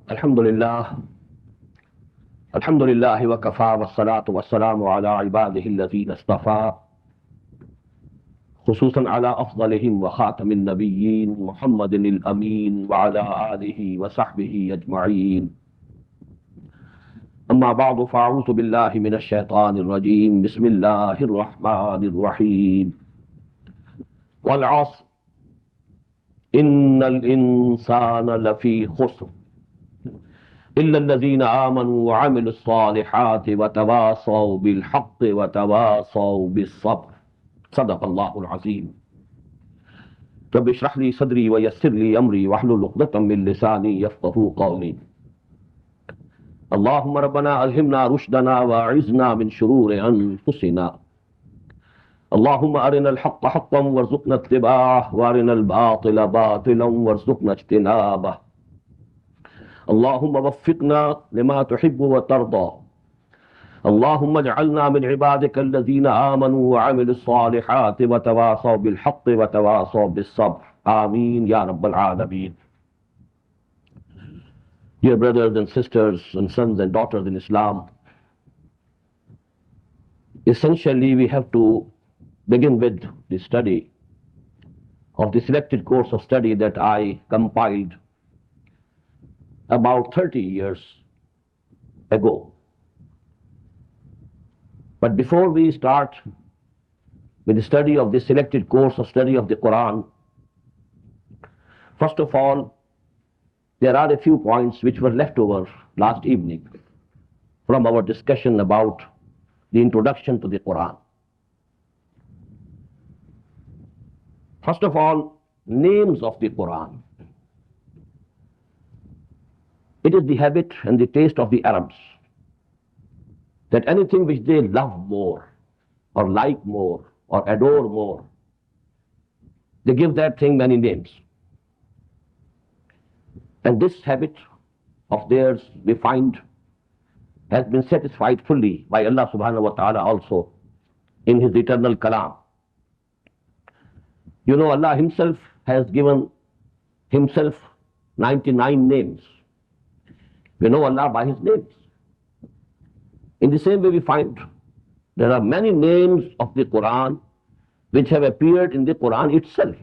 Alhamdulillah, Alhamdulillah wa kafa wa salatu wa salamu ala ibadihi alladhina istafa, khususan ala afdalihim wa khatamin nabiyyin Muhammadin al-Amin wa ala alihi wa sahbihi ajma'in. Amma ba'du fa'udhu billahi minash shaitanir rajim. Bismillahir rahmanir rahim. Wal 'asr innal insana lafi khusr إلا الذين آمنوا وعملوا الصالحات وتواصوا بالحق وتواصوا بالصبر صدق الله العظيم. رب اشرح لي صدري ويسر لي أمري واحلل عقدة من لساني يفقهوا قولي. اللهم ربنا ألهمنا رشدنا وأعذنا من شرور أنفسنا. اللهم أرنا الحق حقا وارزقنا اتباعه وأرنا الباطل باطلا وارزقنا اجتنابه. اللهم وفقنا لما تحب وترضى. اللهم اجعلنا من عبادك الذين آمنوا وعملوا الصالحات وتواصوا بالحق وتواصوا بالصبر. آمين يا رب العالمين. Dear brothers and sisters and sons and daughters in Islam, essentially we have to begin with the study of the selected course of study that I compiled about 30 years ago. But before we start with the study of this selected course of study of the Quran, first of all, there are a few points which were left over last evening from our discussion about the introduction to the Quran. First of all, names of the Quran. It is the habit and the taste of the Arabs that anything which they love more, or like more, or adore more, they give that thing many names. And this habit of theirs, we find, has been satisfied fully by Allah subhanahu wa ta'ala also in His eternal kalam. You know, Allah Himself has given Himself 99 names. We know Allah by His names. In the same way we find there are many names of the Quran which have appeared in the Quran itself.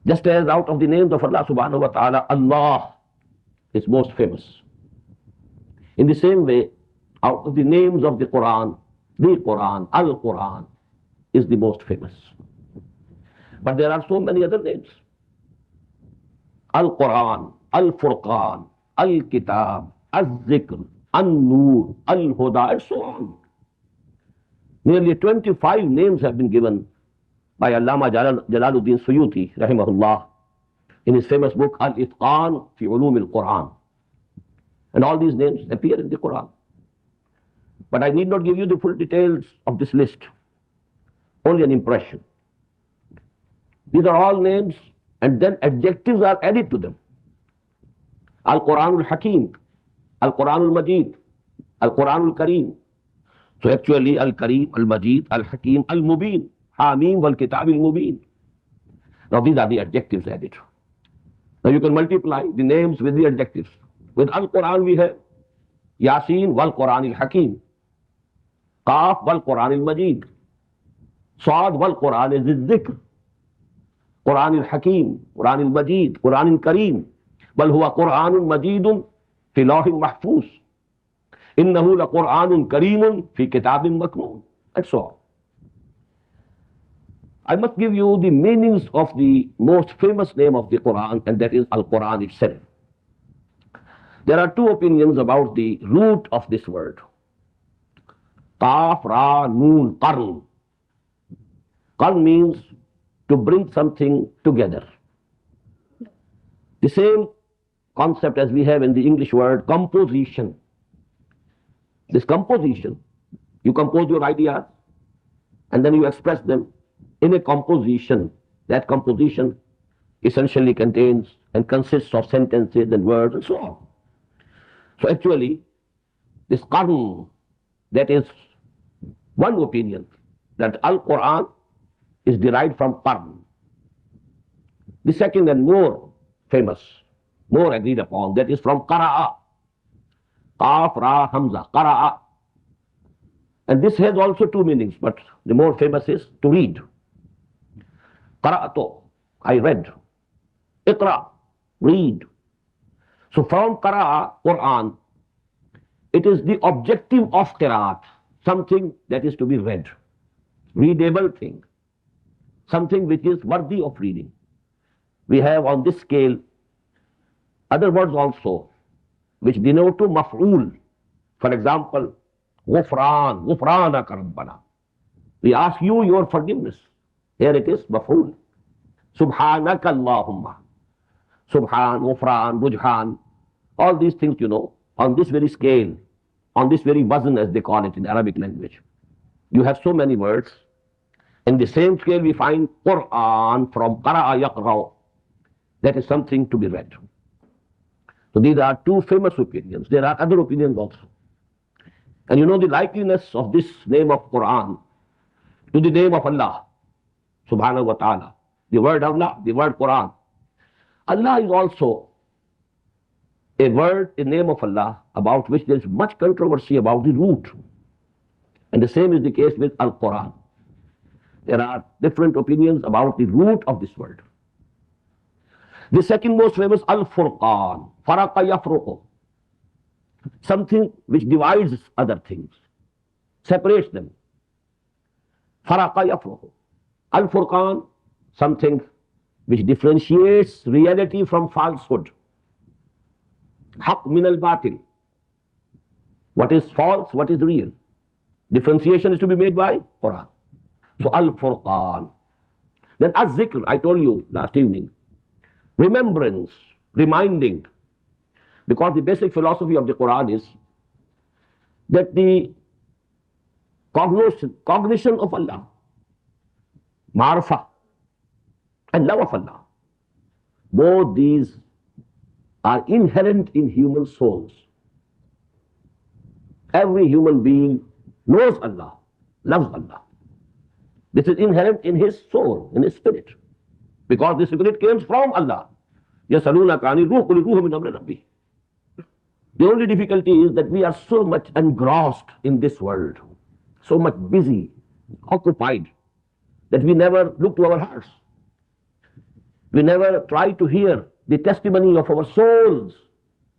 Just as out of the names of Allah subhanahu wa ta'ala, Allah is most famous. In the same way, out of the names of the Quran, Al-Qur'an is the most famous. But there are so many other names. Al-Qur'an, Al-Furqan, Al-Kitab, Al-Zikr, Al-Nur, Al-Huda, and so on. Nearly 25 names have been given by Allama Jalaluddin Suyuti, rahimahullah, in his famous book Al-Itqan fi Ulum al-Quran. And all these names appear in the Quran. But I need not give you the full details of this list, only an impression. These are all names, and then adjectives are added to them. Al-Quran al-Hakim, Al-Quran al-Majid, Al-Quran al-Kareem. So actually Al-Kareem, Al-Majid, Al-Hakim, Al-Mubin, Hamim wal-Kitab al-Mubin. Now these are the adjectives added. Now you can multiply the names with the adjectives. With Al-Quran we have Yasin wal-Quran al-Hakim, Qaf wal-Quran al-Majid, Saad wal-Quran al-Zikr, Quran al-Hakim, Quran al-Majid, Quran al-Kareem. بل هو قرآن مجيد في لوح محفوظ إنه لقرآن كريم في كتاب مكنون, and so on. I must give you the meanings of the most famous name of the Quran, and that is Al-Quran itself. There are two opinions about the root of this word. Qaf, Ra, Noon, Qarn. Qarn means to bring something together. The same concept as we have in the English word composition. This composition, you compose your ideas and then you express them in a composition. That composition essentially contains and consists of sentences and words and so on. So actually, this Qarn, that is one opinion, that Al-Qur'an is derived from Qarn. The second and more famous more agreed upon. That is from qara'a. Qaf, ra, hamza, qara'a. And this has also two meanings, but the more famous is to read. Qara'atu, I read. Iqra, read. So from qara'a, Quran, it is the objective of qira'at, something that is to be read, readable thing, something which is worthy of reading. We have on this scale other words also which denote to maf'ul. For example, ghufran, ghufranaka rabbana. We ask you your forgiveness. Here it is maf'ul. Subhanaka Allahumma. Subhan, ghufran, rujhan. All these things, on this very scale, on this very wazn as they call it in Arabic language. You have so many words. In the same scale we find Quran from qara'a yaqra'u. That is something to be read. So these are two famous opinions. There are other opinions also. And you know the likeliness of this name of Quran to the name of Allah, subhanahu wa ta'ala. The word Allah, the word Quran. Allah is also a word, a name of Allah, about which there is much controversy about the root. And the same is the case with Al-Qur'an. There are different opinions about the root of this word. The second most famous, Al-Furqan, Faraqa yafruqu, something which divides other things, separates them. Faraqa yafruqu. Al-Furqan, something which differentiates reality from falsehood. Haq min al-batil. What is false, what is real. Differentiation is to be made by Quran. So Al-Furqan. Then Az-Zikr, I told you last evening. Remembrance, reminding. Because the basic philosophy of the Quran is that the cognition of Allah, ma'rifah, and love of Allah, both these are inherent in human souls. Every human being knows Allah, loves Allah. This is inherent in his soul, in his spirit. Because this spirit came from Allah. يَسَأَلُونَكَ عَنِ الرُّوحِ قُلِ الرُّوحُ مِنْ أَمْرِ رَبِّهِ. The only difficulty is that we are so much engrossed in this world, so much busy, occupied, that we never look to our hearts. We never try to hear the testimony of our souls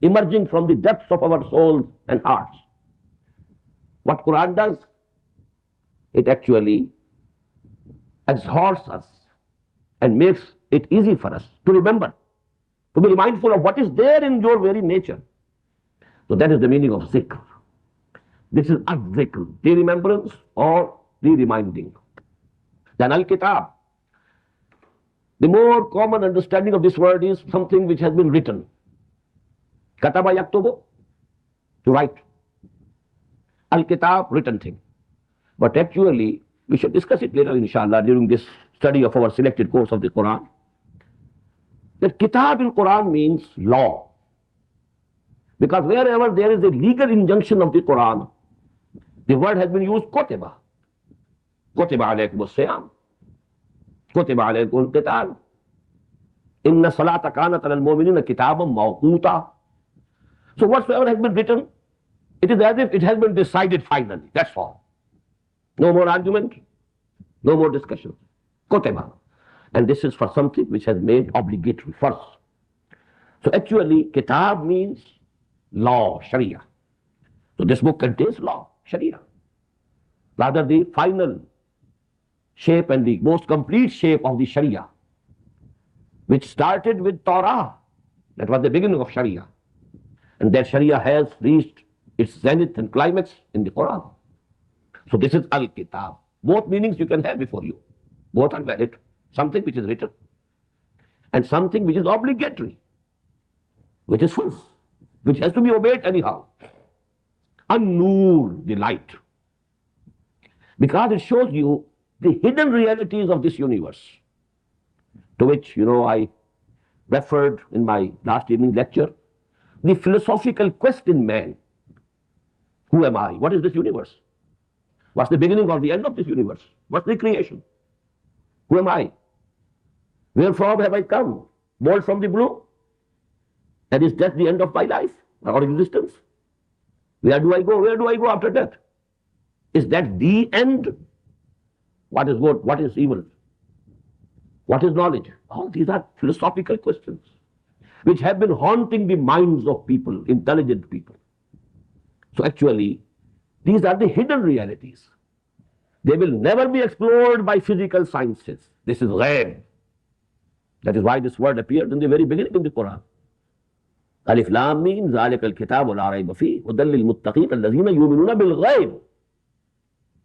emerging from the depths of our souls and hearts. What Quran does, it actually exhorts us and makes it easy for us to remember, to be mindful of what is there in your very nature. So that is the meaning of zikr. This is az-zikr, the remembrance or the reminding. Then al-kitab. The more common understanding of this word is something which has been written. Kataba yaktubu, to write. Al-kitab, written thing. But actually, we should discuss it later, inshallah, during this study of our selected course of the Quran. That kitab in Quran means law. Because wherever there is a legal injunction of the Quran, the word has been used kutiba. Kutiba alaykum as-siyam. Kutiba alaykum al-qital. Inna salata kanat ala al-mu'minina kitaban mawquta. So whatsoever has been written, it is as if it has been decided finally. That's all. No more argument, no more discussion. Kutiba. And this is for something which has made obligatory first. So actually, kitab means law, sharia. So this book contains law, sharia. Rather the final shape and the most complete shape of the sharia, which started with Torah. That was the beginning of sharia. And that sharia has reached its zenith and climax in the Quran. So this is al-kitab. Both meanings you can have before you. Both are valid. Something which is written and something which is obligatory, which is false, which has to be obeyed anyhow. An-Nur, the light. Because it shows you the hidden realities of this universe, to which, I referred in my last evening lecture, the philosophical quest in man. Who am I? What is this universe? What's the beginning or the end of this universe? What's the creation? Who am I? Wherefrom have I come? Born from the blue? And is death the end of my life or existence? Where do I go? Where do I go after death? Is that the end? What is good? What is evil? What is knowledge? All these are philosophical questions which have been haunting the minds of people, intelligent people. So actually, these are the hidden realities. They will never be explored by physical sciences. This is ghaib. That is why this word appeared in the very beginning in the Quran. Alif Lam Mim, Zalikal Kitabu la rayba fihi, hudan lil muttaqin allazina yu'minuna bil ghaib.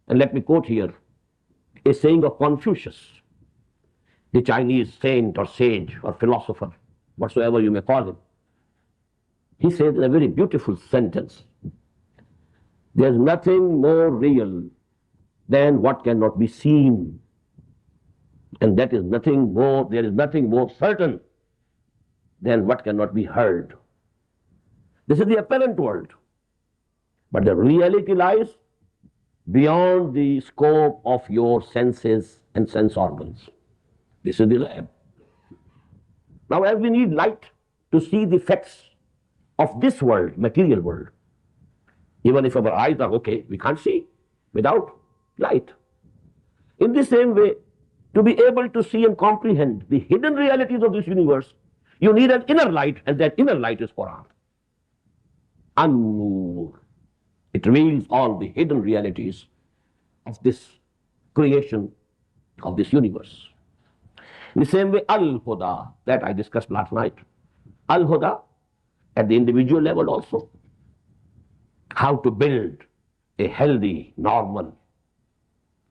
And let me quote here a saying of Confucius, the Chinese saint or sage or philosopher, whatsoever you may call him. He says in a very beautiful sentence, there's nothing more real than what cannot be seen. And that is nothing more, there is nothing more certain than what cannot be heard. This is the apparent world. But the reality lies beyond the scope of your senses and sense organs. This is the lab. Now, as we need light to see the facts of this world, material world, even if our eyes are okay, we can't see without light. In the same way, to be able to see and comprehend the hidden realities of this universe, you need an inner light, and that inner light is Quran. An-Nur. It reveals all the hidden realities of this creation, of this universe. In the same way, Al-Huda, that I discussed last night. Al-Huda, at the individual level also, how to build a healthy, normal,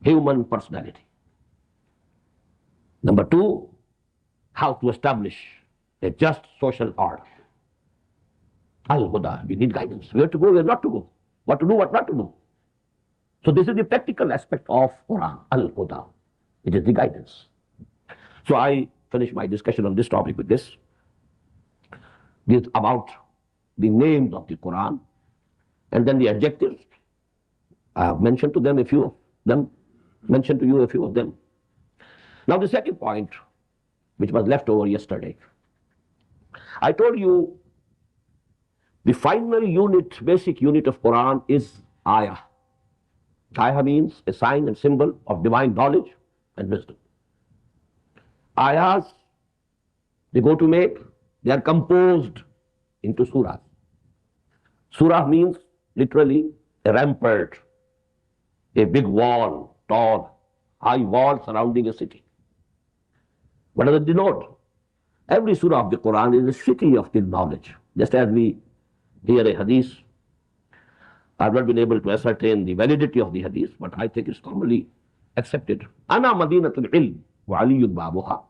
human personality. Number two, how to establish a just social order. Al-Huda, we need guidance. Where to go, where not to go. What to do, what not to do. So this is the practical aspect of Quran, Al-Huda. It is the guidance. So I finish my discussion on this topic with this. This about the names of the Quran and then the adjectives. I have mentioned to them a few of them, mentioned to you a few of them. Now the second point, which was left over yesterday. I told you the final unit, basic unit of Quran is ayah. Ayah means a sign and symbol of divine knowledge and wisdom. Ayahs, they go to make, they are composed into surahs. Surah means literally a rampart, a big wall, tall, high wall surrounding a city. What does it denote? Every surah of the Quran is a city of the knowledge. Just as we hear a hadith, I have not been able to ascertain the validity of the hadith, but I think it's commonly accepted. Ana Madinatul Ilm wa Aliyun Babuha.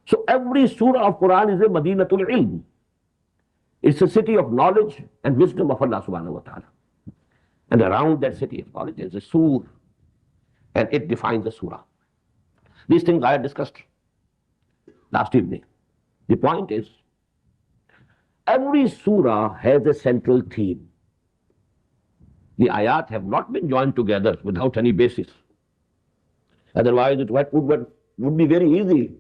So every surah of Quran is a Madinatul Ilm. It's a city of knowledge and wisdom of Allah subhanahu wa ta'ala. And around that city of knowledge is a surah, and it defines the surah. These things I had discussed last evening. The point is, every surah has a central theme. The ayat have not been joined together without any basis. Otherwise, it would be very easy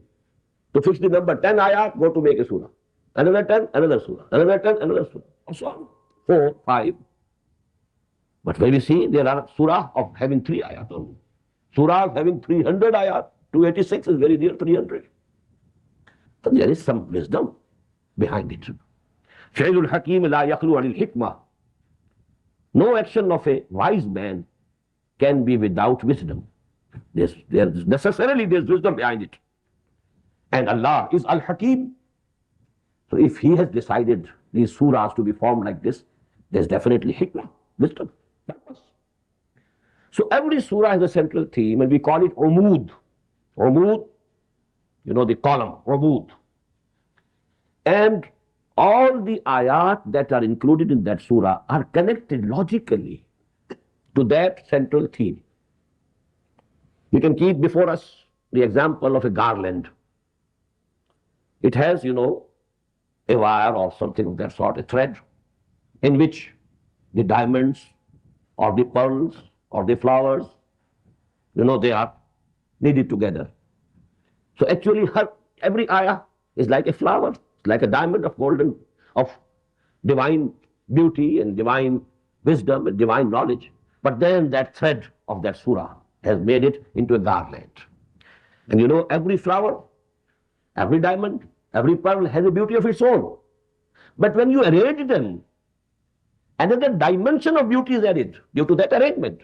to fix the number 10 ayat, go to make a surah. Another 10, another surah. Another 10, another surah. And so on. 4, 5. But when we see there are surah of having 3 ayat only. Surah having 300 ayat. 286 is very near 300. So there is some wisdom behind it. Fi'lul Hakim la yakhlu anil hikmah. No action of a wise man can be without wisdom. There's wisdom behind it. And Allah is Al-Hakim. So if He has decided these surahs to be formed like this, there's definitely hikmah, wisdom, purpose. So every surah has a central theme, and we call it umud. Umud, you know, the column, umud. And all the ayat that are included in that surah are connected logically to that central theme. We can keep before us the example of a garland. It has, you know, a wire or something of that sort, a thread, in which the diamonds or the pearls or the flowers, you know, they are knitted together. So actually every ayah is like a flower like a diamond of golden, of divine beauty and divine wisdom and divine knowledge. But then that thread of that surah has made it into a garland. And you know, every flower, every diamond, every pearl has a beauty of its own. But when you arrange them, another dimension of beauty is added due to that arrangement.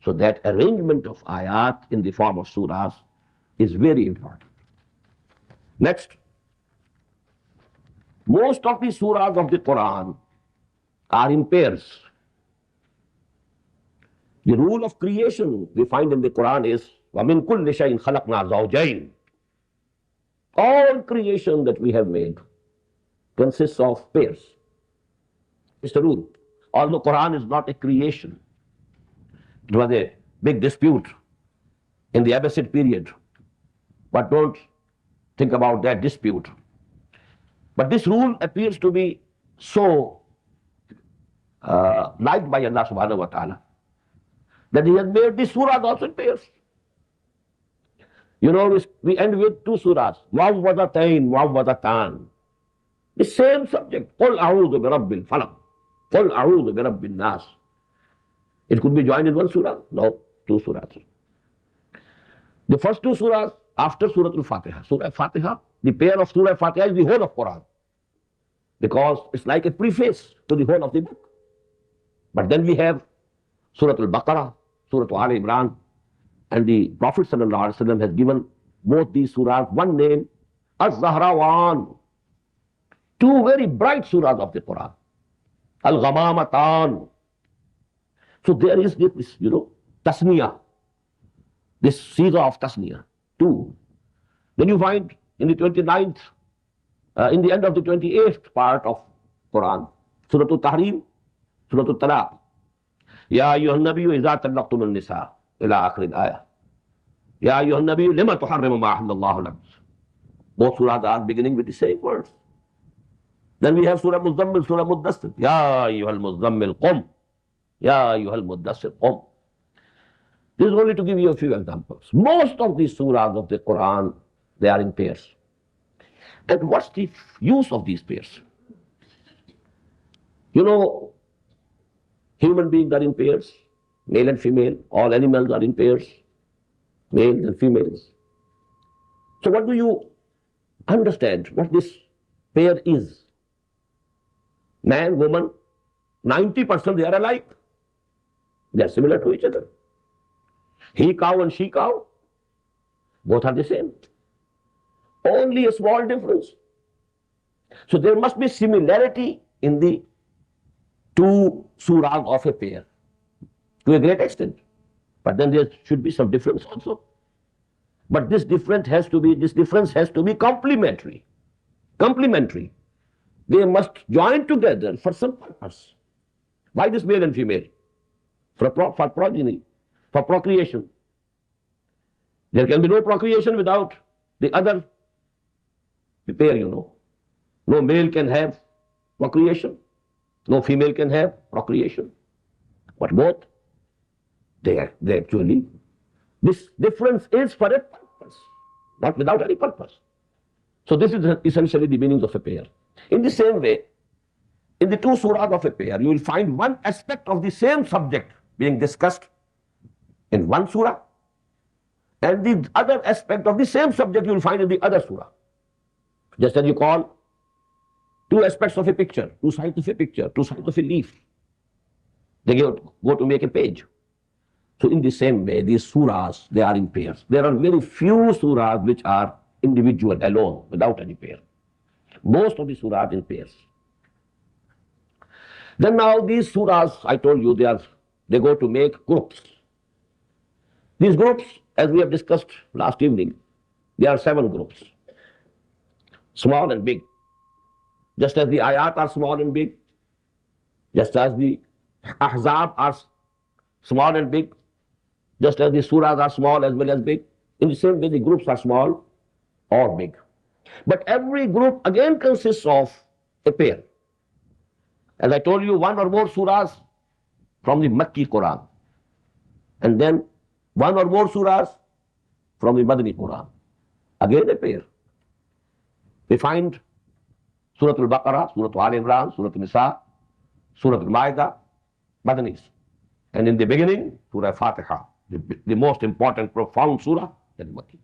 So that arrangement of ayat in the form of surahs is very important. Next, most of the surahs of the Quran are in pairs. The rule of creation we find in the Quran is وَمِن كُلِّ شَيْءٍ خَلَقْنَا زَوْجَيْنِ. All creation that we have made consists of pairs. It's the rule. Although Quran is not a creation, it was a big dispute in the Abbasid period. But don't think about that dispute. But this rule appears to be so liked by Allah subhanahu wa ta'ala that He has made these surahs also in pairs. You know, we end with two surahs, mu'awwadatayn, mu'awwadatan. The same subject. قُلْ أَعُوذُ بِرَبِّ الْفَلَقِ قُلْ أَعُوذُ بِرَبِّ النَّاسِ. It could be joined in one surah? No, two surahs. The first two surahs after Surah Al-Fatiha. Surah Al-Fatiha, the pair of Surah Al-Fatiha is the whole of Quran, because it's like a preface to the whole of the book. But then we have Surah Al-Baqarah, Surah Al-Imran, and the Prophet ﷺ has given both these surahs one name, Al-Zahrawan. Two very bright surahs of the Quran. Al-Ghamamatan. So there is this, you know, tasniyah, this siga of tasniyah, two. Then you find in the 29th, in the end of the 28th part of Quran, Surah Al-Tahrim, Surah Al-Talaq. Ya ayyuhan nabiyyu idha tallaqtumun nisa, ila akhir al-ayah. Ya ayyuhan nabiyyu lima tuharrimu ma ahallallahu lak. Both surahs are beginning with the same words. Then we have Surah Muzammil, Surah Muddassir. Ya ayyuhal muzammil qum. Ya ayyuhal muddassir qum. This is only to give you a few examples. Most of these surahs of the Quran, they are in pairs. And what's the use of these pairs? You know, human beings are in pairs, male and female. All animals are in pairs, males and females. So what do you understand what this pair is? Man, woman, 90% they are alike. They are similar to each other. He cow and she cow, both are the same. Only a small difference. So there must be similarity in the two surahs of a pair to a great extent. But then there should be some difference also. But this difference has to be complementary. Complementary. They must join together for some purpose. Why this male and female? For progeny, for procreation. There can be no procreation without the other pair, you know. No male can have procreation. No female can have procreation. But both, they actually, this difference is for a purpose, not without any purpose. So this is essentially the meaning of a pair. In the same way, in the two surahs of a pair, you will find one aspect of the same subject being discussed in one surah, and the other aspect of the same subject you will find in the other surah. Just as you call two aspects of a picture, two sides of a picture, two sides of a leaf. They go to make a page. So in the same way, these surahs, they are in pairs. There are very few surahs which are individual, alone, without any pair. Most of the surahs in pairs. Then now these surahs, I told you, they go to make groups. These groups, as we have discussed last evening, there are 7 groups. Small and big. Just as the ayat are small and big, just as the ahzab are small and big, just as the surahs are small as well as big, in the same way the groups are small or big. But every group again consists of a pair. As I told you, one or more surahs from the Makki Quran, and then one or more surahs from the Madani Quran. Again a pair. We find Surah Al-Baqarah, Surah Al-Imran, Surah Al-Nisa, Surah Al-Ma'idah, Madanis. And in the beginning, Surah Fatiha, the most important, profound surah, that is Makki.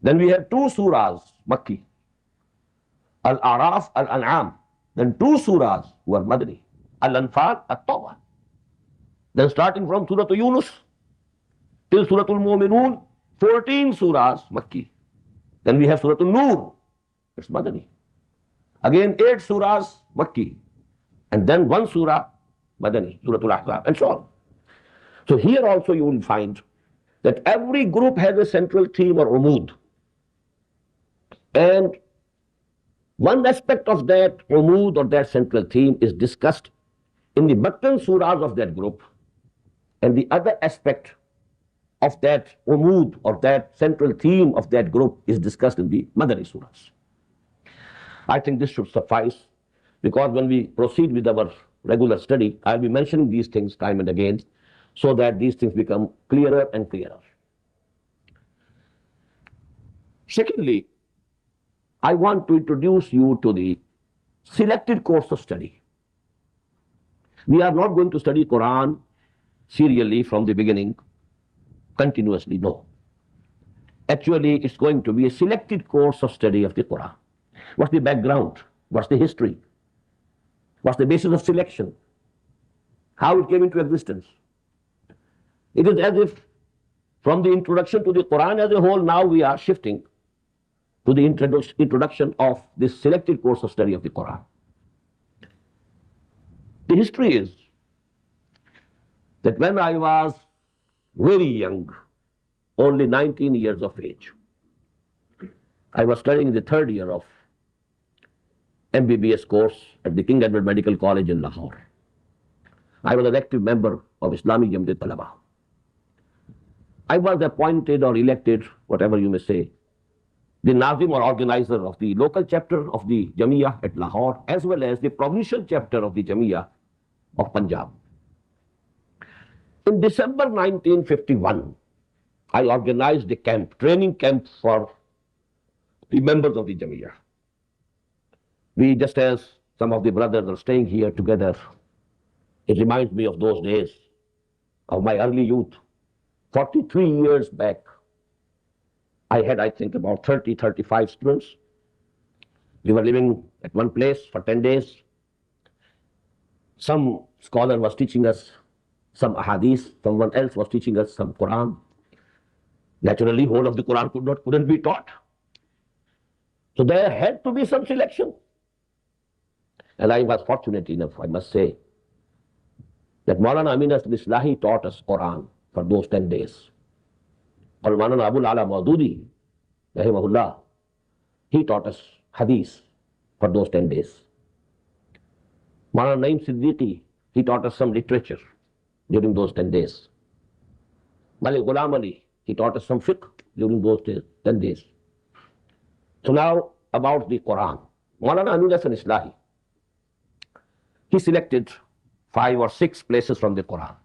Then we have two surahs, Makki, Al-A'raf, Al-An'am. Then two surahs who are Madani, Al-Anfal, At-Tawbah. Then starting from Surah Yunus till Surah Al-Mu'minun, 14 surahs, Makki. Then we have Surah Al-Nur, it's Madani. Again, 8 surahs, Makki. And then one surah, Madani, Surah Al-Ahzab, and so on. So here also you will find that every group has a central theme or umud. And one aspect of that umud or that central theme is discussed in the button surahs of that group, and the other aspect of that umud or that central theme of that group is discussed in the Madani surahs. I think this should suffice, because when we proceed with our regular study, I'll be mentioning these things time and again, so that these things become clearer and clearer. Secondly, I want to introduce you to the selected course of study. We are not going to study Quran serially from the beginning, continuously, no. Actually, it's going to be a selected course of study of the Quran. What's the background? What's the history? What's the basis of selection? How it came into existence? It is as if from the introduction to the Quran as a whole, now we are shifting to the introduction of this selected course of study of the Quran. The history is that when I was very young, only 19 years of age, I was studying the 3rd year of MBBS course at the King Edward Medical College in Lahore. I was an active member of Islamic Jamiyat Talaba. I was appointed or elected, whatever you may say, the Nazim or organizer of the local chapter of the Jamiyah at Lahore, as well as the provincial chapter of the Jamiyah of Punjab. In December 1951, I organized a camp, training camp for the members of the Jamiyah. We, just as some of the brothers are staying here together, it reminds me of those days, of my early youth. 43 years back, I had, I think, about 30, 35 students. We were living at one place for 10 days. Some scholar was teaching us some ahadith, someone else was teaching us some Quran. Naturally, whole of the Quran couldn't be taught. So there had to be some selection. And I was fortunate enough, I must say, that Maulana Amin Islahi taught us Quran for those 10 days. Or Maulana Abul Ala Maududi, rahimahullah, he taught us hadith for those 10 days. Maulana Naim Siddiqui, he taught us some literature during those 10 days. Malik Ghulam Ali, he taught us some fiqh during those 10 days. So now about the Quran. Maulana Amin Islahi, he selected 5 or 6 places from the Quran.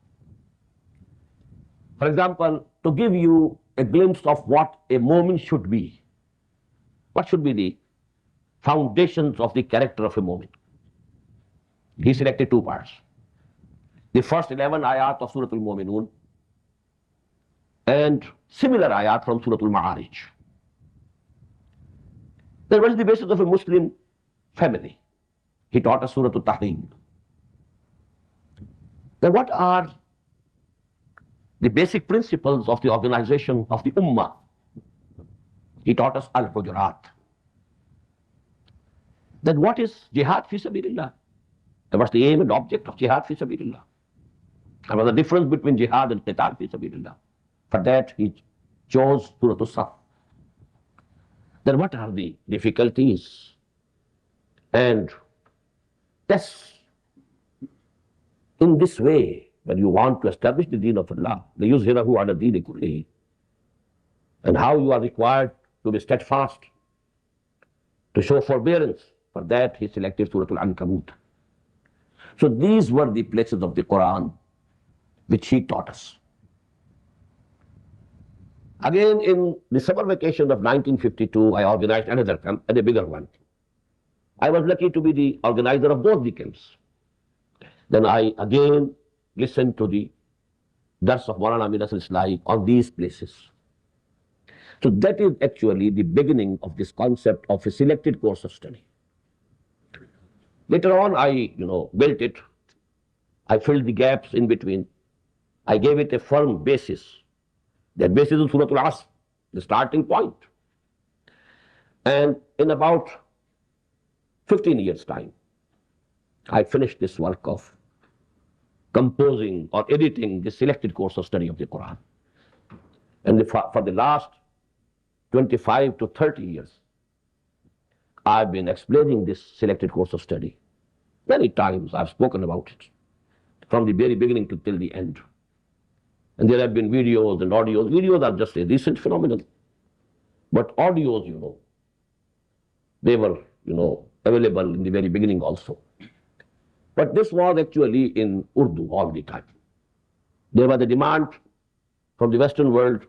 For example, to give you a glimpse of what a mu'min should be, what should be the foundations of the character of a mu'min, he selected 2 parts. The first 11 ayat of Surah Al-Mu'minun and similar ayat from Surah Al-Ma'arij. Then what is the basis of a Muslim family? He taught us Surah Al-Tahrim. Then what are the basic principles of the organization of the Ummah? He taught us Al-Hujurat. Then what is Jihad fi Sabilillah? And what's the aim and object of Jihad fi Sabilillah? And what's the difference between Jihad and Qital fi Sabilillah? For that he chose Surah Al-Saf. Then what are the difficulties? And that's in this way, when you want to establish the Deen of Allah, لِيُظْهِرَهُ عَلَى الدِّينِ كُلِّهِ, and how you are required to be steadfast, to show forbearance. For that he selected Surah Al-Ankabut. So these were the places of the Quran which he taught us. Again, in the summer vacation of 1952, I organized another camp, and a bigger one. I was lucky to be the organizer of both the camps. Then I again listened to the dars of Maulana Amir Nasr Islahi on these places. So that is actually the beginning of this concept of a selected course of study. Later on, I built it. I filled the gaps in between. I gave it a firm basis. That basis is Surah Al-Asr, the starting point. And in about 15 years' time, I finished this work of composing or editing the selected course of study of the Quran. And for the last 25 to 30 years, I've been explaining this selected course of study. Many times I've spoken about it, from the very beginning till the end. And there have been videos and audios. Videos are just a recent phenomenon. But audios, they were, available in the very beginning also. But this was actually in Urdu all the time. There was a demand from the Western world,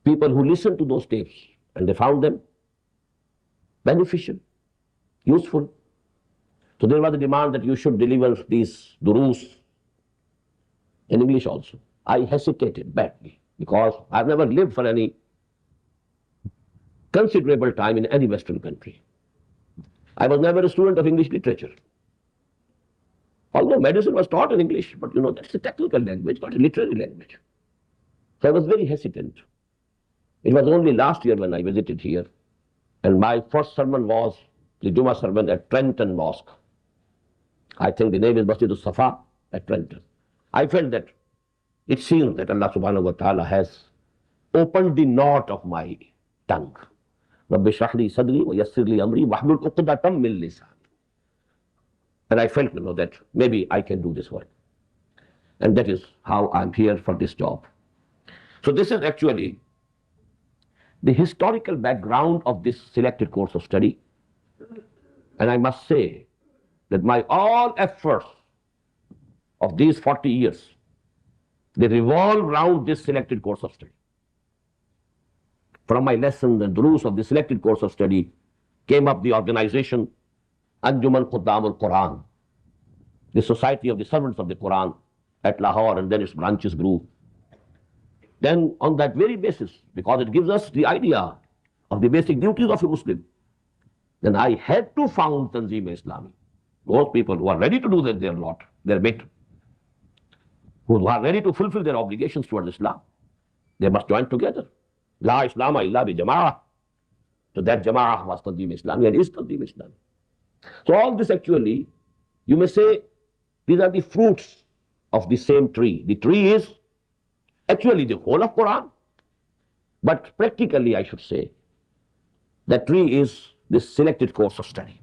people who listened to those tapes, and they found them beneficial, useful. So there was a demand that you should deliver these durus in English also. I hesitated badly because I've never lived for any considerable time in any Western country. I was never a student of English literature. Although medicine was taught in English, but that's a technical language, not a literary language. So I was very hesitant. It was only last year when I visited here, and my first sermon was the Jummah sermon at Trenton Mosque. I think the name is Masjid al-Safa at Trenton. I felt that it seems that Allah subhanahu wa ta'ala has opened the knot of my tongue. Rabbi shrah li sadri wa yassir li amri wahlul uqdatam min lisan. And I felt, that maybe I can do this work. And that is how I'm here for this job. So this is actually the historical background of this selected course of study. And I must say that my all efforts of these 40 years, they revolve around this selected course of study. From my lessons and rules of the selected course of study came up the organization Anjuman Khuddam al-Quran, the Society of the Servants of the Quran at Lahore, and then its branches grew. Then on that very basis, because it gives us the idea of the basic duties of a Muslim, then I had to found Tanzeem Islamic. Those people who are ready to do their lot, their bit, who are ready to fulfill their obligations towards Islam, they must join together. La Islama illa bi Jama'ah. So that Jama'ah was Tanzeem Islamic and is Tanzeem Islamic. So all this actually, you may say, these are the fruits of the same tree. The tree is actually the whole of Quran. But practically, I should say, that tree is this selected course of study.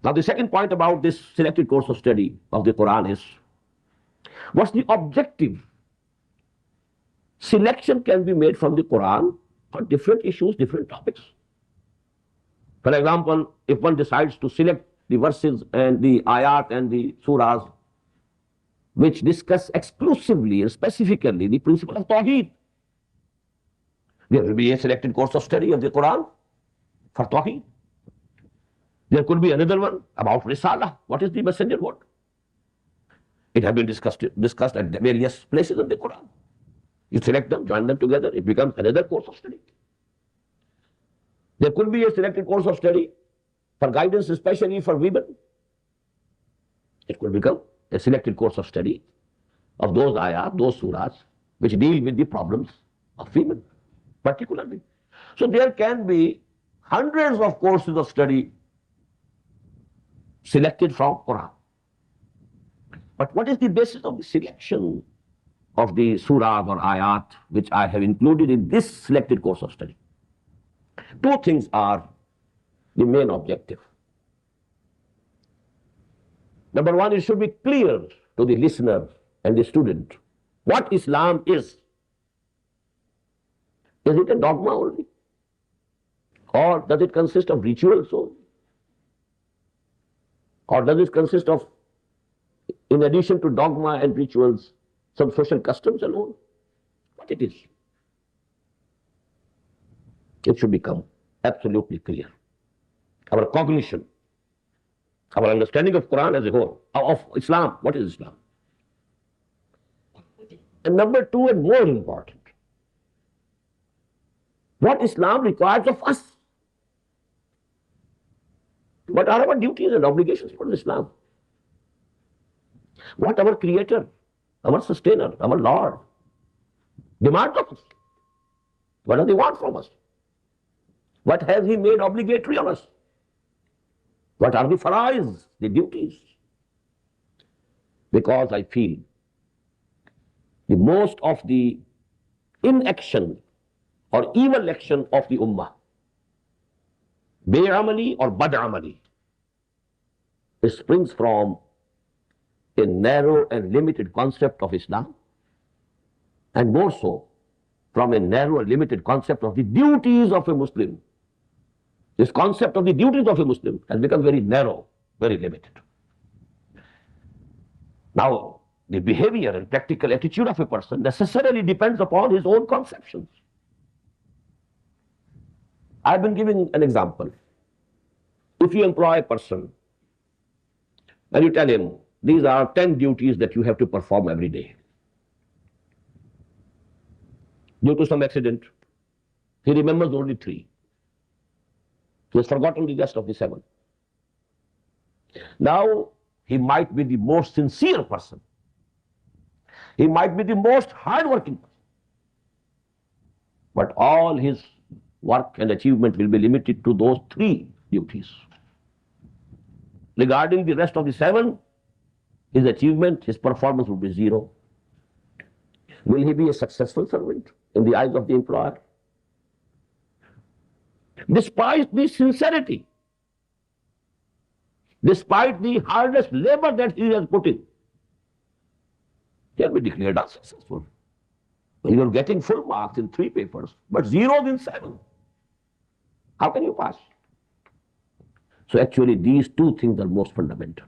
Now the second point about this selected course of study of the Quran is, what's the objective? Selection can be made from the Quran for different issues, different topics. For example, if one decides to select the verses and the ayat and the surahs which discuss exclusively and specifically the principle of Tawheed, there will be a selected course of study of the Quran for Tawheed. There could be another one about Risalah. What is the messenger work? It has been discussed at various places in the Quran. You select them, join them together, it becomes another course of study. There could be a selected course of study for guidance, especially for women. It could become a selected course of study of those ayat, those surahs, which deal with the problems of women, particularly. So there can be hundreds of courses of study selected from Quran. But what is the basis of the selection of the surahs or ayat which I have included in this selected course of study? Two things are the main objective. Number one, it should be clear to the listener and the student what Islam is. Is it a dogma only? Or does it consist of rituals only? Or does it consist of, in addition to dogma and rituals, some social customs alone? What it is? It should become absolutely clear. our cognition, our understanding of Quran as a whole, of Islam. What is Islam? And number two, and more important, what Islam requires of us. What are our duties and obligations for Islam? What our Creator, our Sustainer, our Lord demands of us? What does He want from us? What has He made obligatory on us? What are the farais, the duties? Because I feel the most of the inaction or evil action of the Ummah, Be'amali or Bad'amali, it springs from a narrow and limited concept of Islam, and more so from a narrow and limited concept of the duties of a Muslim. This concept of the duties of a Muslim has become very narrow, very limited. Now, the behavior and practical attitude of a person necessarily depends upon his own conceptions. I've been giving an example. If you employ a person and you tell him, these are 10 duties that you have to perform every day. Due to some accident, he remembers only 3. He has forgotten the rest of the 7. Now, he might be the most sincere person. He might be the most hard-working person. But all his work and achievement will be limited to those 3 duties. Regarding the rest of the 7, his achievement, his performance will be 0. Will he be a successful servant in the eyes of the employer? Despite the sincerity, despite the hardest labor that he has put in, he will be declared unsuccessful. You are getting full marks in 3 papers, but 0 in 7. How can you pass? So actually these 2 things are most fundamental.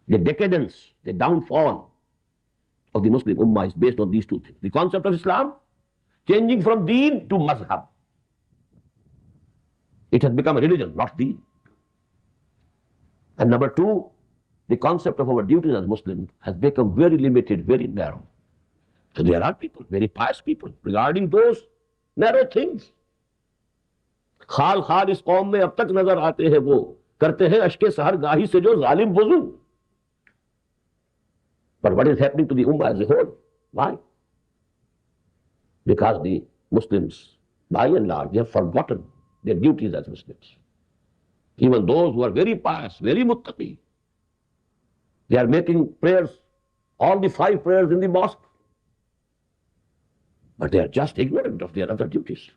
The decadence, the downfall of the Muslim Ummah is based on these 2 things. The concept of Islam changing from Deen to Mazhab. It has become a religion, not Deen. And number 2, the concept of our duties as Muslims has become very limited, very narrow. So there are people, very pious people, regarding those narrow things. खाल खाल इस कौम में अब तक नजर आते हैं, वो करते हैं अश्के सहर गाही से जो जालिम वुजू. But what is happening to the Ummah as a whole? Why? Because the Muslims, by and large, they have forgotten their duties as Muslims. Even those who are very pious, very muttaqi, they are making prayers, all the 5 prayers in the mosque, but they are just ignorant of their other duties.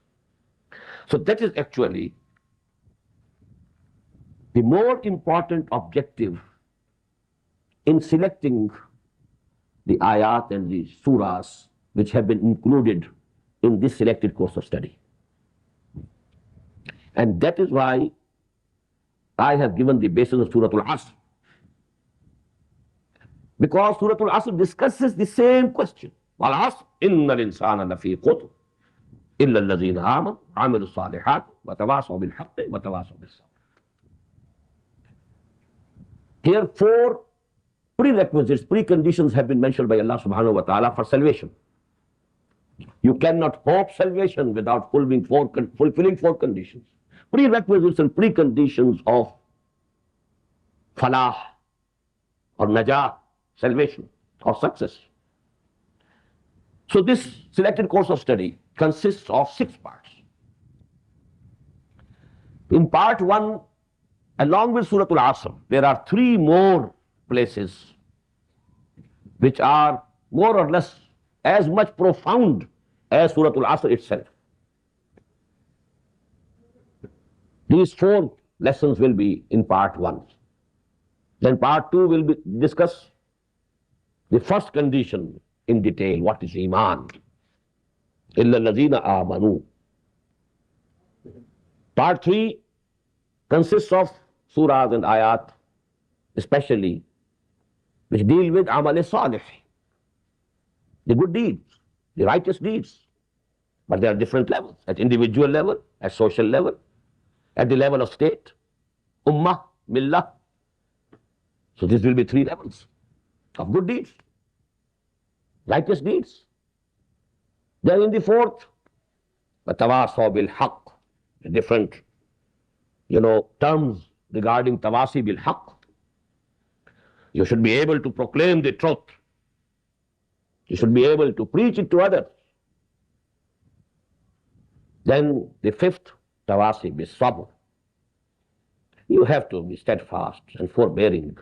So that is actually the more important objective in selecting the ayat and the surahs which have been included in this selected course of study. And that is why I have given the basis of Surah Al-Asr. Because Surah Al-Asr discusses the same question. Al-Asr, inna al-insana lafi khusr, illa alladhina amanu, amilu salihat, wa tawasaw bil haqqi, wa tawasaw bis sabr. Here 4 prerequisites, preconditions have been mentioned by Allah subhanahu wa ta'ala for salvation. You cannot hope salvation without fulfilling 4 conditions. Prerequisites and preconditions of falah or najah, salvation or success. So this selected course of study consists of 6 parts. In part 1, along with Surah Al-Asr, there are 3 more places which are more or less as much profound as Surah Al-Asr itself. These 4 lessons will be in part 1. Then part 2 will discuss the first condition in detail. What is Iman? Illa alladhina amanu. Part 3 consists of surahs and ayat, especially which deal with amal salih, the good deeds, the righteous deeds. But there are different levels, at individual level, at social level, at the level of state, ummah, millah. So this will be 3 levels of good deeds, righteous deeds. Then in the 4th, وَتَوَاصَوْا بِالْحَقِّ, different, terms regarding tawasi bil haqq. You should be able to proclaim the truth. You should be able to preach it to others. Then the 5th, tawasi bil sabr. You have to be steadfast and forbearing.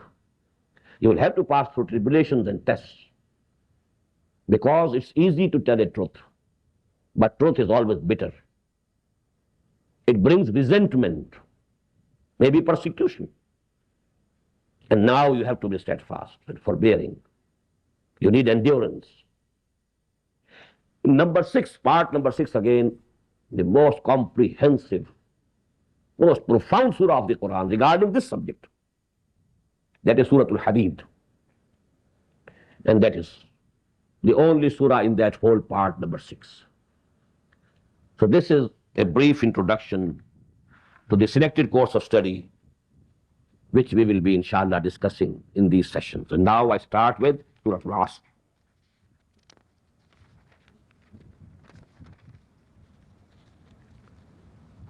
You will have to pass through tribulations and tests, because it's easy to tell the truth, but truth is always bitter. It brings resentment, maybe persecution. And now you have to be steadfast and forbearing. You need endurance. Number 6, part number 6 again, the most comprehensive, most profound surah of the Quran regarding this subject. That is Surah Al-Hadid. And that is the only surah in that whole part, number 6. So this is a brief introduction to the selected course of study, which we will be, inshallah, discussing in these sessions. And now I start with Surah Al-Asr.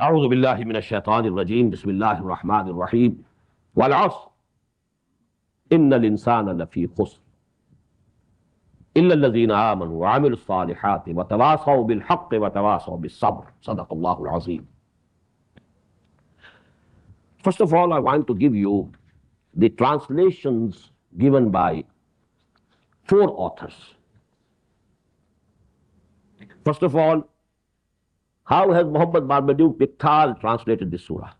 أعوذ بالله من الشيطان الرجيم بسم الله الرحمن الرحيم والعصر إن الإنسان لفي خسر إلا الذين آمنوا وعملوا الصالحات وتواصوا بالحق وتواصوا بالصبر صدق الله العظيم. First of all, I want to give you the translations given by 4 authors. First of all, how has Muhammad Marmaduke Pickthall translated this surah?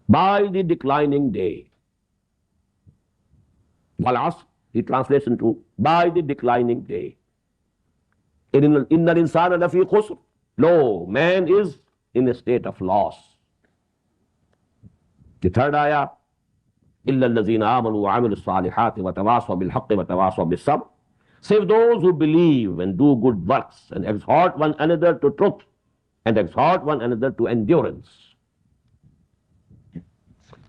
By the declining day. Wal-Asr, he translates into by the declining day. Inna al-insana lafi khusr. Lo, man is in a state of loss. The 3rd ayah, illa allazina amanu wa amilu salihati wa tawasaw bil haqqi wa tawasaw bis sabr. Save those who believe and do good works and exhort one another to truth and exhort one another to endurance.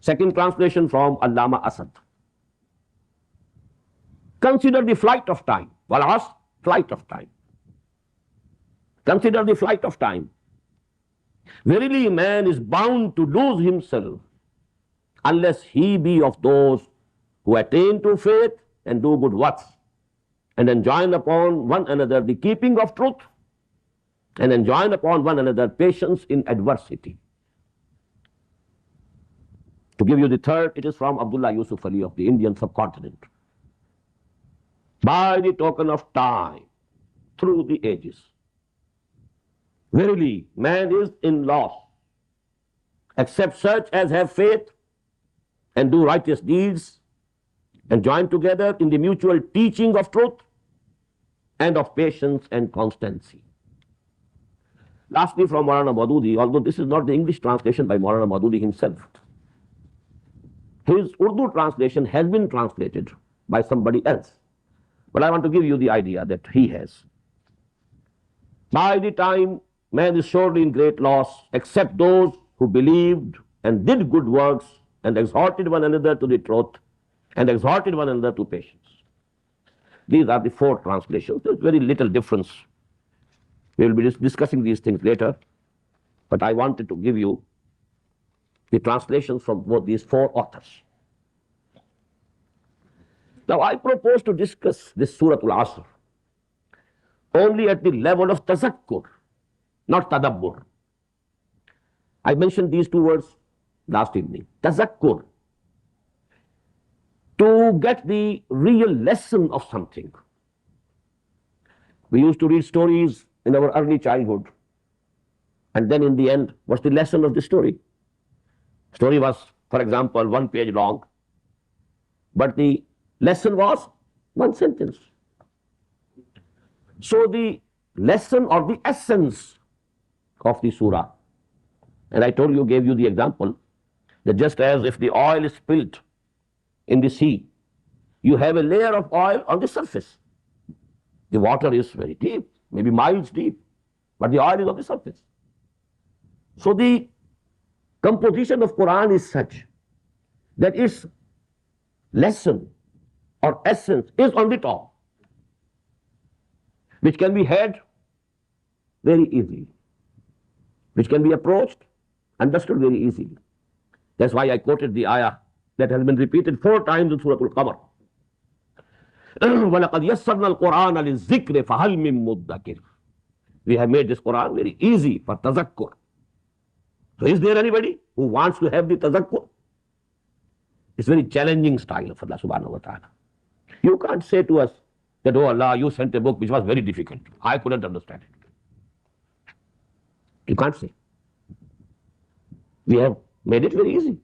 Second translation from Allama Asad. Consider the flight of time. Wal-Asr, flight of time. Consider the flight of time. Verily, man is bound to lose himself unless he be of those who attain to faith and do good works and enjoin upon one another the keeping of truth and enjoin upon one another patience in adversity. To give you the 3rd, it is from Abdullah Yusuf Ali of the Indian subcontinent. By the token of time, through the ages, verily, man is in loss, except such as have faith and do righteous deeds and join together in the mutual teaching of truth and of patience and constancy. Lastly, from Maulana Maududi, although this is not the English translation by Maulana Maududi himself, his Urdu translation has been translated by somebody else. But I want to give you the idea that he has. By the time, man is surely in great loss, except those who believed and did good works and exhorted one another to the truth and exhorted one another to patience. These are the 4 translations. There's very little difference. We will be discussing these things later, but I wanted to give you the translations from both these 4 authors. Now, I propose to discuss this Surah Al-Asr only at the level of tazakkur, not tadabbur. I mentioned these 2 words last evening. Tazakkur, to get the real lesson of something. We used to read stories in our early childhood, and then in the end, what's the lesson of the story? Story was, for example, 1 page long, but the lesson was 1 sentence. So the lesson or the essence of the surah, and I told you, gave you the example, that just as if the oil is spilled in the sea, you have a layer of oil on the surface. The water is very deep, maybe miles deep, but the oil is on the surface. So the composition of Quran is such that its lesson or essence is on the top, which can be had very easily, which can be approached, understood very easily. That's why I quoted the ayah that has been repeated 4 times in Surah Al-Qamar. وَلَقَدْ يَسَّرْنَا الْقُرْآنَ لِلذِّكْرِ فَهَلْ مِن مُدَّكِرٍ. We have made this Quran very easy for tazakkur. So is there anybody who wants to have the tazakkur? It's very challenging style of Allah subhanahu wa ta'ala. You can't say to us that, oh Allah, you sent a book which was very difficult. I couldn't understand it. You can't say. We have made it very easy.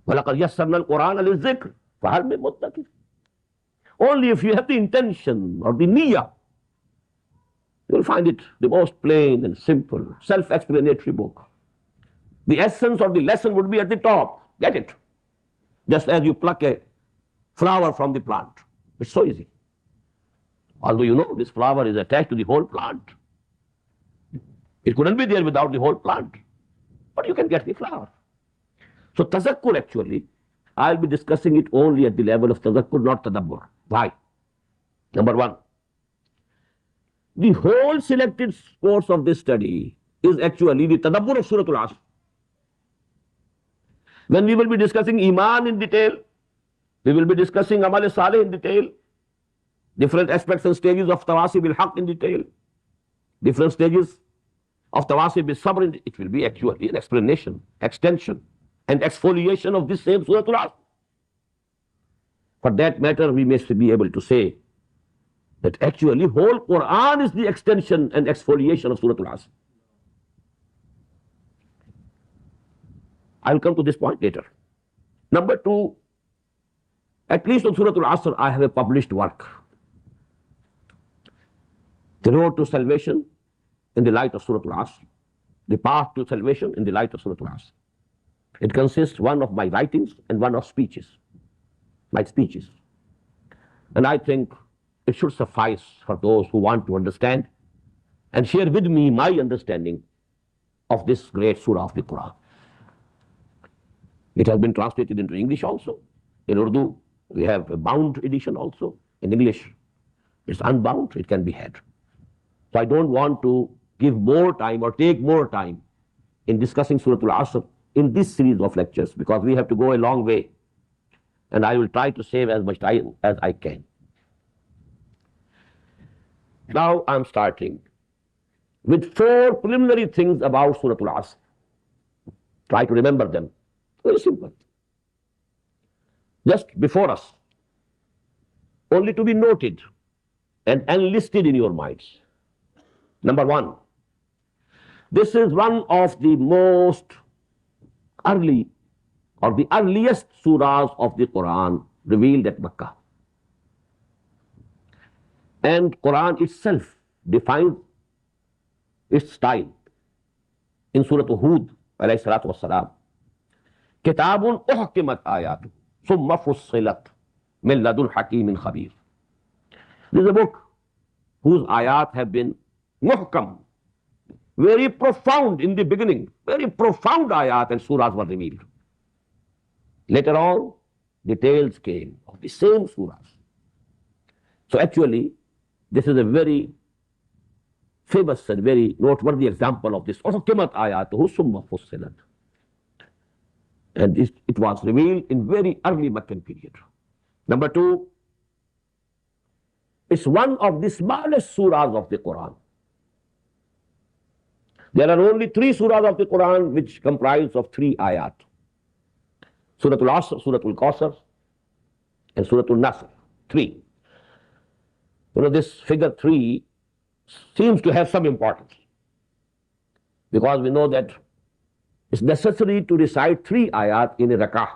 وَلَقَدْ يَسَّرْنَا الْقُرْآنَ لِلذِّكْرِ فَهَلْ مِن مُدَّكِرٍ. Only if you have the intention or the niyyah, you will find it the most plain and simple, self-explanatory book. The essence of the lesson would be at the top. Get it? Just as you pluck a flower from the plant. It's so easy. Although you know this flower is attached to the whole plant. It couldn't be there without the whole plant. But you can get the flower. So tazakkur actually, I'll be discussing it only at the level of tazakkur, not tadabbur. Why? Number 1. The whole selected course of this study is actually the tadabbur of Surah Al-Asr. When we will be discussing Iman in detail, we will be discussing Amal Saleh in detail, different aspects and stages of Tawasi bil Haq in detail, different stages of Tawasi bil Sabr, it will be actually an explanation, extension, and exfoliation of this same Surah Al-Asr. For that matter, we may be able to say that actually whole Quran is the extension and exfoliation of Surah Al-Asr. I'll come to this point later. Number 2, at least on Surah Al-Asr, I have a published work. The road to salvation in the light of Surah Al-Asr. The path to salvation in the light of Surah Al-Asr. It consists one of my writings and one of speeches. My speeches. And I think it should suffice for those who want to understand and share with me my understanding of this great surah of the Quran. It has been translated into English also. In Urdu, we have a bound edition also. In English, it's unbound, it can be had. So I don't want to give more time or take more time in discussing Surah Al-Asr in this series of lectures, because we have to go a long way. And I will try to save as much time as I can. Now I'm starting with 4 preliminary things about Surah Al-Asr. Try to remember them. Very simple. Just before us, only to be noted and enlisted in your minds. Number 1, this is one of the most early or the earliest surahs of the Quran revealed at Makkah. And Quran itself defines its style in Surah Al-Huda alayhi salatu wassalam. Kitabun uhkimat ayatu summa fussilat min ladun hakimin khabir. This is a book whose ayat have been muhkam, very profound in the beginning, very profound ayat and surahs were revealed. Later on, details came of the same surahs. So actually, this is a very famous and very noteworthy example of this. Uhkimat ayatuhu summa fussilat. And it was revealed in very early Meccan period. Number 2, it's one of the smallest surahs of the Quran. There are only 3 surahs of the Quran which comprise of 3 ayat. Surah Al-Asr, Surah Al-Qasr, and Surah Al-Nasr. 3. You know, this figure 3 seems to have some importance, because we know that it's necessary to recite 3 ayat in a rak'ah,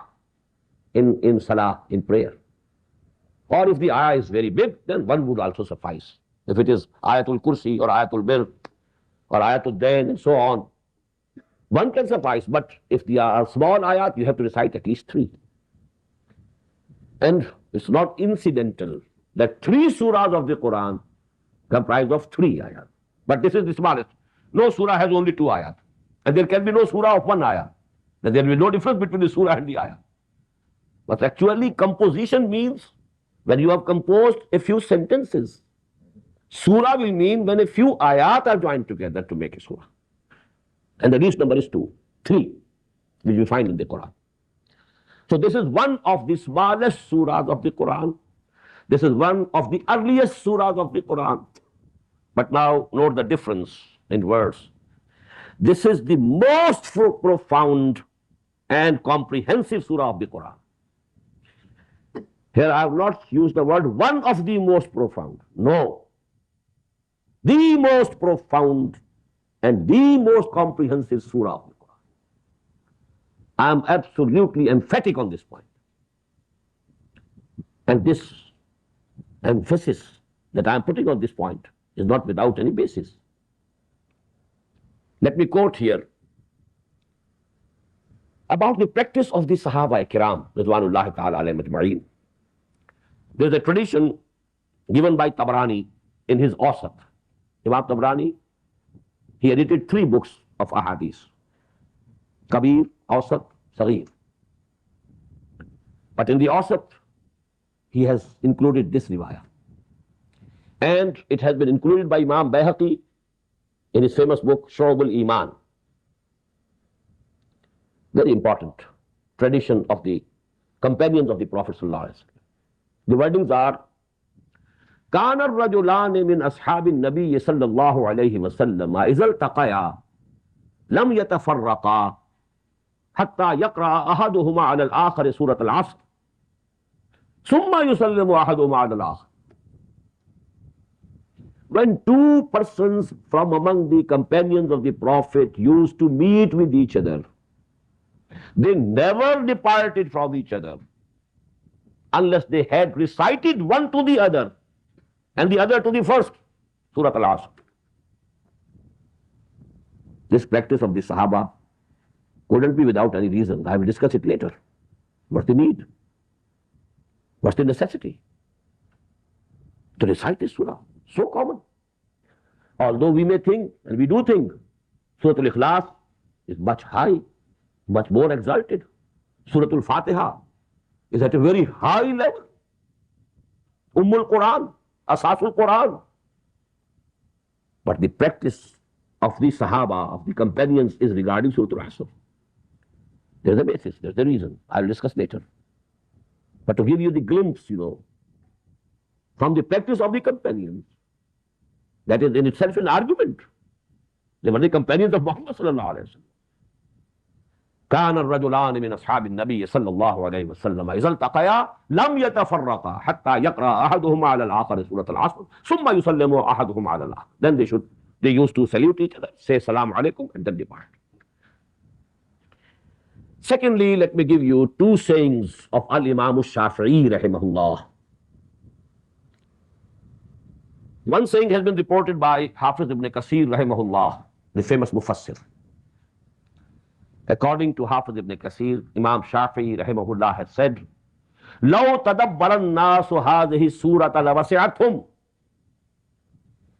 in salah, in prayer. Or if the ayah is very big, then one would also suffice. If it is Ayatul Kursi or Ayatul Bir or Ayatul Deen and so on, one can suffice. But if they are small ayat, you have to recite at least 3. And it's not incidental that 3 surahs of the Quran comprise of 3 ayat. But this is the smallest. No surah has only 2 ayat. And there can be no surah of one ayah. Then there will be no difference between the surah and the ayah. But actually composition means when you have composed a few sentences. Surah will mean when a few ayat are joined together to make a surah. And the least number is 2, 3, which we find in the Quran. So this is one of the smallest surahs of the Quran. This is one of the earliest surahs of the Quran. But now note the difference in words. This is the most profound and comprehensive surah of the Quran. Here I have not used the word one of the most profound. No. The most profound and the most comprehensive surah of the Quran. I am absolutely emphatic on this point. And this emphasis that I am putting on this point is not without any basis. Let me quote here about the practice of the Sahaba Kiram, Ridwanullahi ta'ala alayhim ajma'in. There is a tradition given by Tabarani in his Awsat. Imam Tabarani, he edited 3 books of ahadith: Kabir, Awsat, Saghir. But in the Awsat, he has included this riwayah. And it has been included by Imam Bayhaqi in his famous book, Shu'ab al-Iman. Very important tradition of the companions of the Prophet sallallahu alaihi wasallam. The wordings are, كان الرجلان من أصحاب النبي صلى الله عليه وسلم إذا التقيا لم يتفرقا حتى يقرأ أحدهما على الآخر سورة العصر ثم يسلم أحدهما على الآخر. When 2 persons from among the companions of the Prophet used to meet with each other, they never departed from each other unless they had recited one to the other and the other to the first, Surah Al-Asr. This practice of the Sahaba couldn't be without any reason. I will discuss it later. What's the need? What's the necessity to recite this surah? So common. Although we may think, and we do think, Surah Al-Ikhlas is much high, much more exalted. Surah Al-Fatiha is at a very high level. Quran, Asasul Quran. But the practice of the Sahaba, of the companions, is regarding Surah Al-Asr. There's a basis, there's a reason. I will discuss later. But to give you the glimpse, from the practice of the companions, that is in itself an argument. They were the companions of Muhammad sallallahu alaihi wasallam. كان الرجلان من أصحاب النبي صلى الله عليه وسلم إذا التقيا لم يتفرقا حتى يقرأ أحدهما على الآخر سورة العصر ثم يسلم أحدهما على الآخر. Then they used to salute each other, say Salaam alaikum, and then depart. Secondly, let me give you 2 sayings of Al-Imam Al-Shafi'i rahimahullah. One saying has been reported by Hafiz ibn Kathir rahimahullah, the famous Mufassir. According to Hafiz ibn Kathir, Imam Shafi'i rahimahullah has said, لَوْ تَدَبَّرَ النَّاسُ هَذِهِ السُّورَةَ لَوَسِعَتْهُمْ.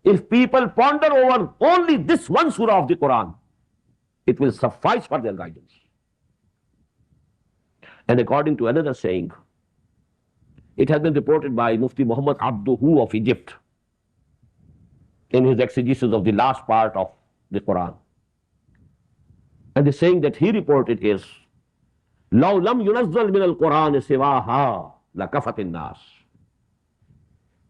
If people ponder over only this one surah of the Quran, it will suffice for their guidance. And according to another saying, it has been reported by Mufti Muhammad Abduhu of Egypt in his exegesis of the last part of the Quran. And the saying that he reported is, لَوْ لَمْ يُنَزَّلْ مِنَ الْقُرْآنِ سِوَاهَا لَكَفَتِ النَّاسِ.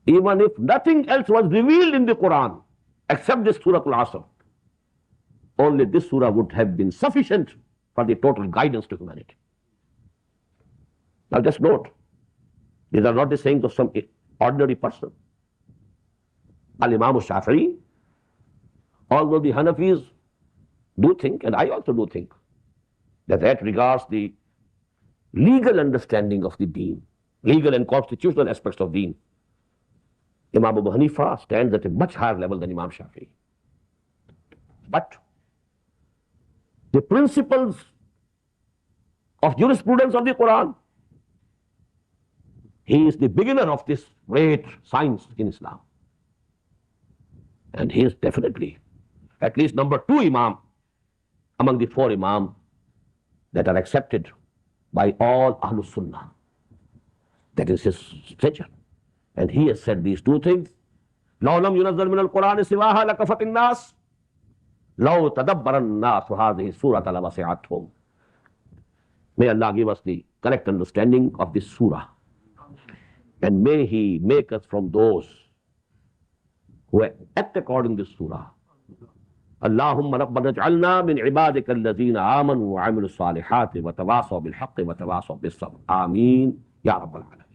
Even if nothing else was revealed in the Quran except this Surah Al-Asr, only this surah would have been sufficient for the total guidance to humanity. Now just note, these are not the sayings of some ordinary person. Al-Imam Shafi'i, although the Hanafis do think, and I also do think, that regards the legal understanding of the Deen, legal and constitutional aspects of Deen, Imam Abu Hanifa stands at a much higher level than Imam Shafi'i. But the principles of jurisprudence of the Quran, he is the beginner of this great science in Islam. And he is definitely at least number 2 Imam among the four Imams that are accepted by all Ahlul Sunnah. That is his stature. And he has said these two things. لو لم ينزل من القرآن سواها لكفت الناس لو تدبر الناس هذه السورة لوسعتهم. May Allah give us the correct understanding of this surah. And may He make us from those who act according to this surah. اللهم ربنا اجعلنا من عبادك الذين آمنوا وعملوا الصالحات وتواصوا بالحق وتواصوا بالصبر. آمين يا رب العالمين.